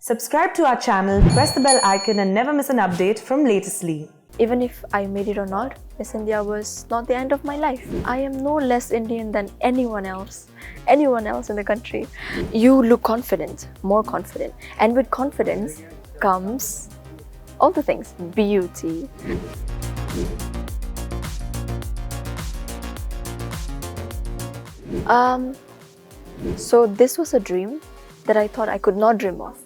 Subscribe to our channel, press the bell icon and never miss an update from Latestly. Even if I made it or not, Miss India was not the end of my life. I am no less Indian than anyone else in the country. You look confident, more confident. And with confidence comes all the things, beauty. So this was a dream that I thought I could not dream of.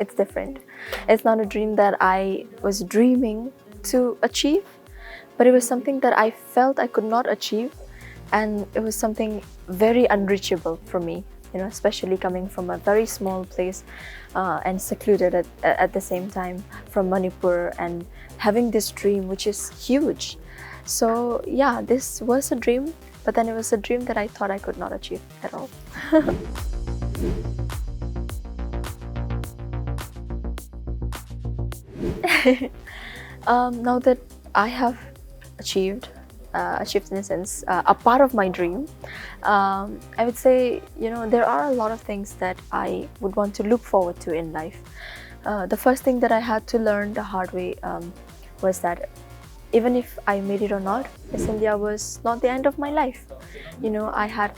It's different. It's not a dream that I was dreaming to achieve, but it was something that I felt I could not achieve, and it was something very unreachable for me, especially coming from a very small place and secluded at the same time from Manipur, and having this dream which is huge. So yeah, this was a dream, but then it was a dream that I thought I could not achieve at all. Now that I have achieved in a sense a part of my dream, I would say there are a lot of things that I would want to look forward to in life. The first thing that I had to learn the hard way was that even if I made it or not, Miss India was not the end of my life. I had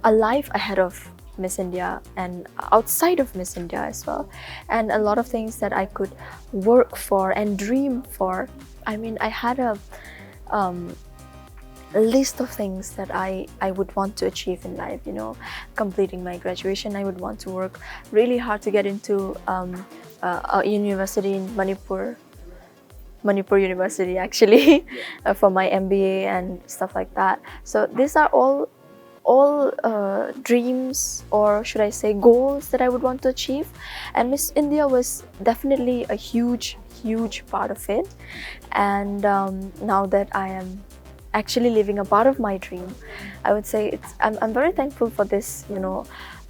a life ahead of Miss India and outside of Miss India as well, and a lot of things that I could work for and dream for. I mean, I had a list of things that I would want to achieve in life. Completing my graduation, I would want to work really hard to get into a university in Manipur University actually, for my MBA and stuff like that. So these are all dreams, or should I say goals, that I would want to achieve, and Miss India was definitely a huge part of it. And now that I am actually living a part of my dream, I would say I'm very thankful for this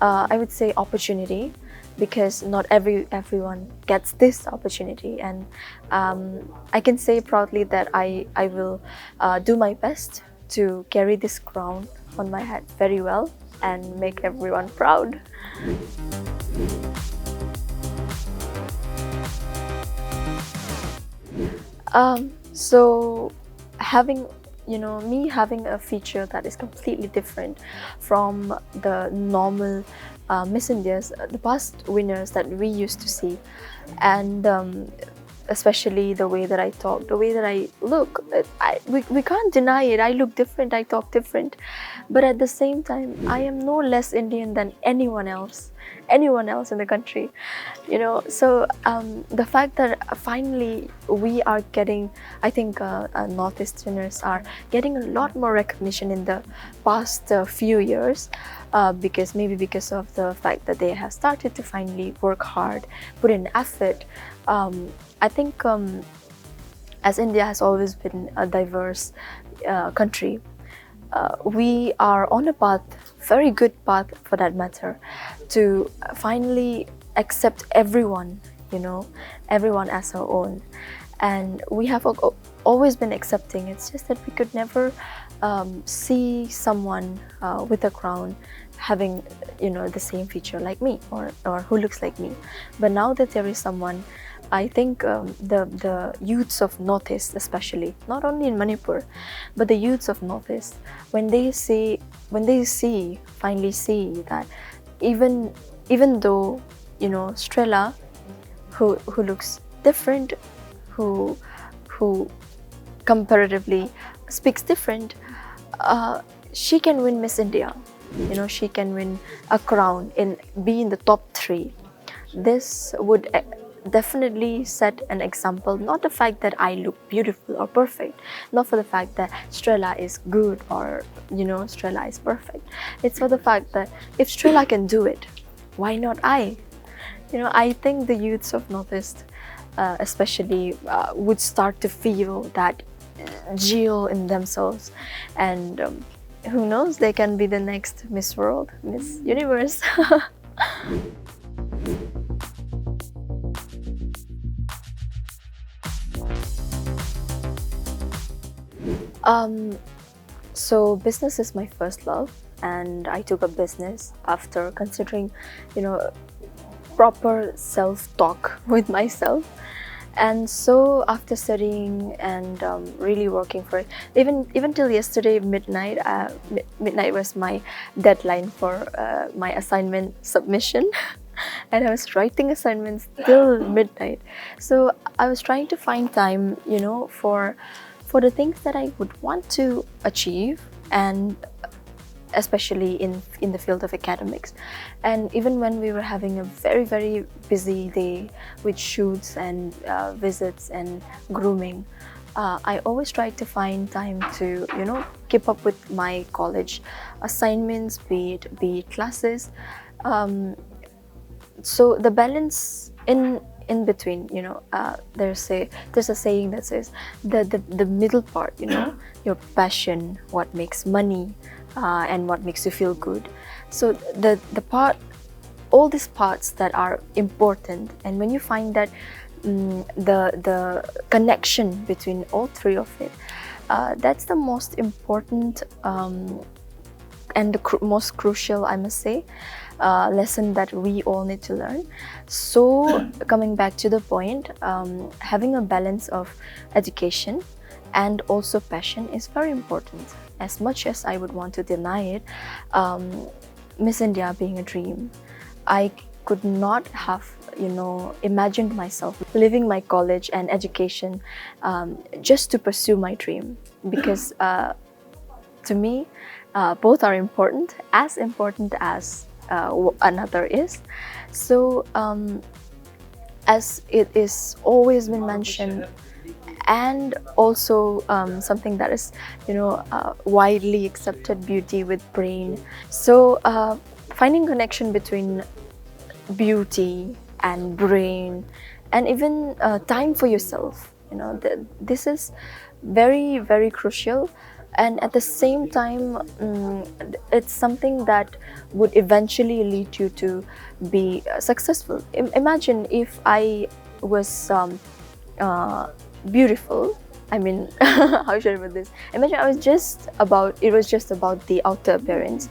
I would say opportunity, because not everyone gets this opportunity, and I can say proudly that I will do my best to carry this crown on my head very well and make everyone proud. So having me having a feature that is completely different from the normal Miss Indias, the past winners that we used to see, and especially the way that I talk, the way that I look. We can't deny it. I look different, I talk different, but at the same time, I am no less Indian than anyone else in the country. So the fact that finally we are getting, I think Northeasterners are getting a lot more recognition in the past few years, because of the fact that they have started to finally work hard, put in effort. I think as India has always been a diverse country, we are on a path, very good path for that matter, to finally accept everyone, everyone as our own. And we have always been accepting. It's just that we could never see someone with a crown having the same feature like me, or who looks like me. But now that there is someone, I think the youths of Northeast, especially, not only in Manipur, but the youths of Northeast, when they finally see that even though Strela, who looks different, who comparatively speaks different, she can win Miss India. She can win a crown and be in the top 3. This would definitely set an example. Not the fact that I look beautiful or perfect, not for the fact that Strela is good or Strela is perfect. It's for the fact that if Strela can do it, why not I? I think the youths of Northeast especially would start to feel that geo in themselves, and who knows, they can be the next Miss World, Miss Universe. So business is my first love, and I took up business after considering, proper self-talk with myself. And so after studying and really working for it, even till yesterday midnight, midnight was my deadline for my assignment submission. And I was writing assignments till midnight. So I was trying to find time, for the things that I would want to achieve, and especially in the field of academics. And even when we were having a very, very busy day with shoots and visits and grooming, I always tried to find time to keep up with my college assignments, be it classes. So the balance in between, there's a saying that says the middle part, your passion, what makes money, and what makes you feel good. So the part, all these parts that are important, and when you find that the connection between all three of it, that's the most important and the most crucial, I must say, lesson that we all need to learn. So coming back to the point, having a balance of education and also passion is very important. As much as I would want to deny it, Miss India being a dream, I could not have imagined myself leaving my college and education just to pursue my dream, because to me both are important as another is. So as it is always been mentioned, and also something that is widely accepted, beauty with brain. So finding connection between beauty and brain, and even time for yourself, this is very, very crucial. And at the same time, it's something that would eventually lead you to be successful. Imagine if I was beautiful. I mean, how should I put this? Imagine it was just about the outer appearance,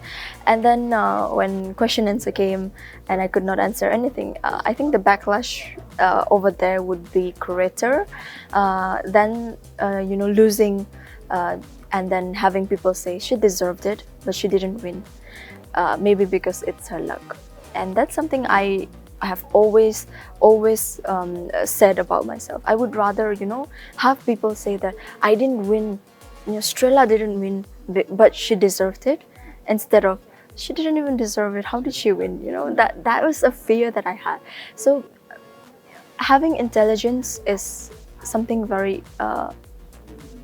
and then when question answer came and I could not answer anything, I think the backlash over there would be greater than losing, and then having people say she deserved it but she didn't win, maybe because it's her luck. And that's something I have always said about myself. I would rather have people say that I didn't win, Strela didn't win but she deserved it, instead of she didn't even deserve it, how did she win? That was a fear that I had. So having intelligence is something very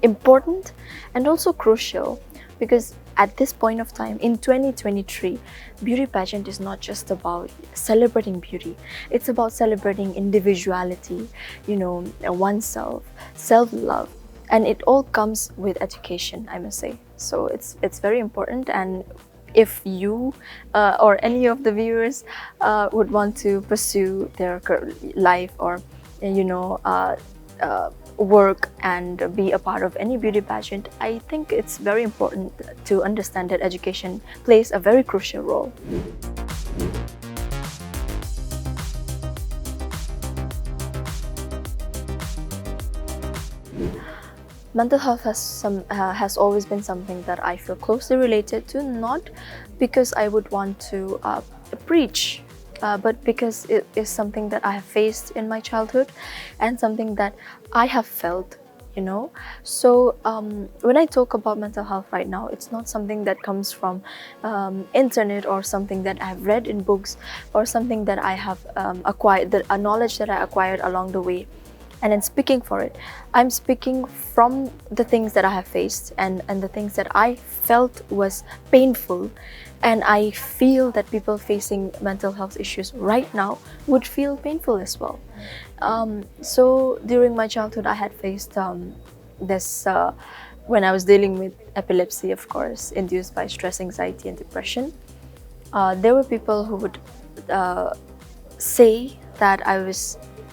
important and also crucial, because at this point of time in 2023, beauty pageant is not just about celebrating beauty. It's about celebrating individuality, oneself, self-love, and it all comes with education, I must say. So it's very important. And if you or any of the viewers would want to pursue their life, or work and be a part of any beauty pageant, I think it's very important to understand that education plays a very crucial role. Mental health has always been something that I feel closely related to, not because I would want to preach, but because it is something that I have faced in my childhood and something that I have felt, So when I talk about mental health right now, it's not something that comes from internet or something that I have read in books or something that I have acquired, a knowledge that I acquired along the way. And then speaking for it, I'm speaking from the things that I have faced and the things that I felt was painful. And I feel that people facing mental health issues right now would feel painful as well. So during my childhood, I had faced this, when I was dealing with epilepsy, of course, induced by stress, anxiety, and depression. There were people who would say that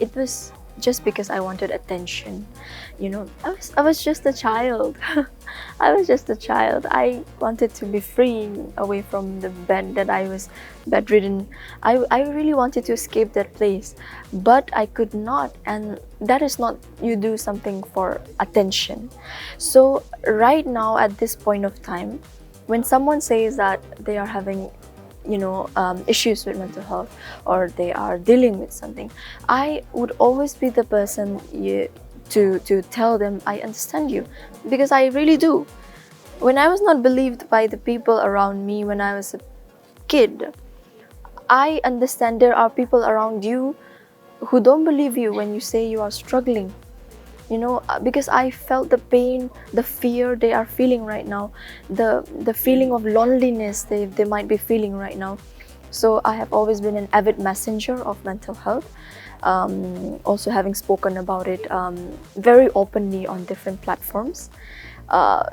it was just because I wanted attention. I was just a child. I was just a child. I wanted to be free away from the bed that I was bedridden. I really wanted to escape that place, but I could not. And that is not you do something for attention. So right now at this point of time, when someone says that they are having issues with mental health, or they are dealing with something, I would always be the person to tell them I understand you, because I really do. When I was not believed by the people around me when I was a kid, I understand there are people around you who don't believe you when you say you are struggling. Because I felt the pain, the fear they are feeling right now, the feeling of loneliness they might be feeling right now. So I have always been an avid messenger of mental health, also having spoken about it very openly on different platforms,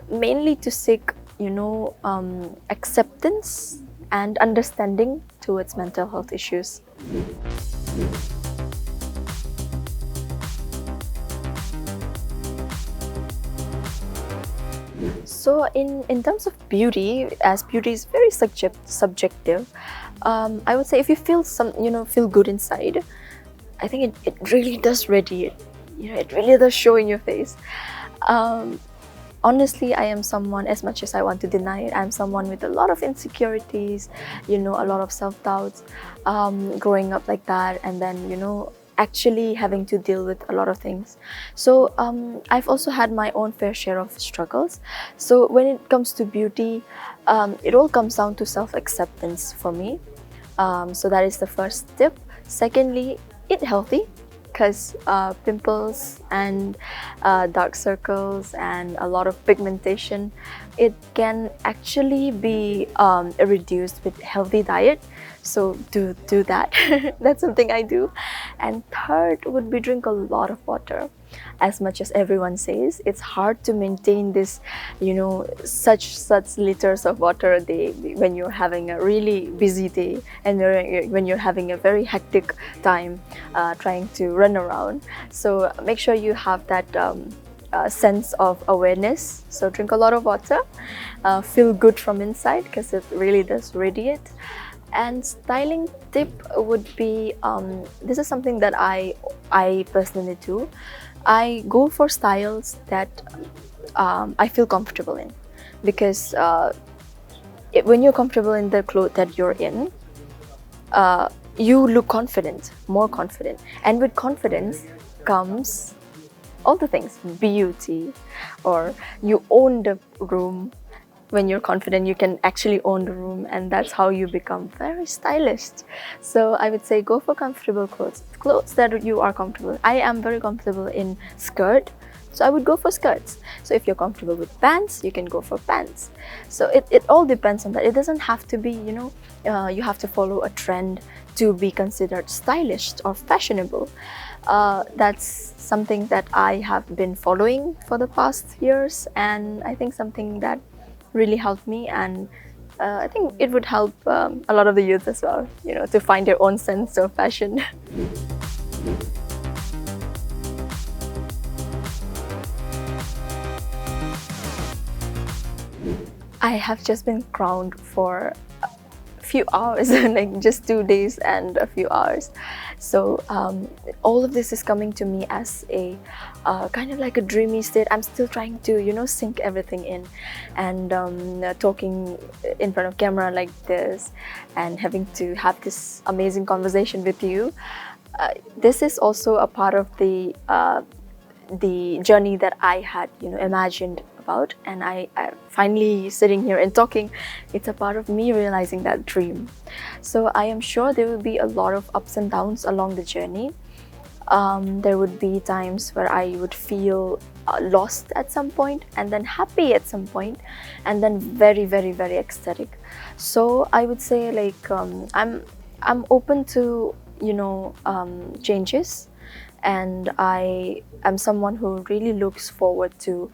mainly to seek acceptance and understanding towards mental health issues. So in terms of beauty, as beauty is very subjective, I would say if you feel feel good inside, I think it really does radiate. It really does show in your face. Honestly, I am someone, as much as I want to deny it, I'm someone with a lot of insecurities, a lot of self-doubts, growing up like that, and then actually having to deal with a lot of things. So I've also had my own fair share of struggles. So when it comes to beauty, it all comes down to self-acceptance for me. So that is the first tip. Secondly, eat healthy, because pimples and dark circles and a lot of pigmentation, it can actually be reduced with healthy diet. So do that. That's something I do. And third would be drink a lot of water. As much as everyone says, it's hard to maintain this, such liters of water a day when you're having a really busy day, and when you're having a very hectic time trying to run around. So make sure you have that sense of awareness. So drink a lot of water, feel good from inside, because it really does radiate. And styling tip would be, this is something that I personally do. I go for styles that I feel comfortable in, because when you're comfortable in the clothes that you're in, you look confident, more confident. And with confidence comes all the things, beauty, or you own the room. When you're confident, you can actually own the room, and that's how you become very stylish. So I would say go for comfortable clothes that you are comfortable. I am very comfortable in skirt, so I would go for skirts. So if you're comfortable with pants, you can go for pants. So it all depends on that. It doesn't have to be, you have to follow a trend to be considered stylish or fashionable. That's something that I have been following for the past years, and I think something that really helped me, and I think it would help a lot of the youth as well, to find their own sense of fashion. I have just been crowned for a few hours, like just 2 days and a few hours. So all of this is coming to me as a kind of like a dreamy state. I'm still trying to, sink everything in, and talking in front of camera like this, and having to have this amazing conversation with you. This is also a part of the journey that I had, imagined about, and I finally sitting here and talking. It's a part of me realizing that dream. So I am sure there will be a lot of ups and downs along the journey. There would be times where I would feel lost at some point, and then happy at some point, and then very, very, very ecstatic. So I would say, like, I'm open to changes, and I am someone who really looks forward to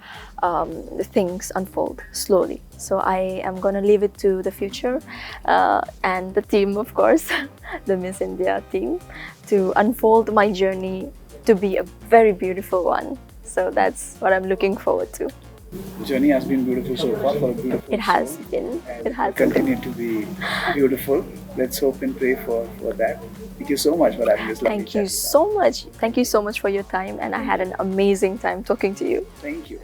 things unfold slowly. So I am gonna leave it to the future and the team, of course, the Miss India team, to unfold my journey to be a very beautiful one. So that's what I'm looking forward to. The journey has been beautiful so far for a beautiful It has soul. been. And It has continue to be beautiful. Let's hope and pray for that. Thank you so much for having this lovely Thank you chat. so much. Thank you so much for your time, and I had an amazing time talking to you. Thank you.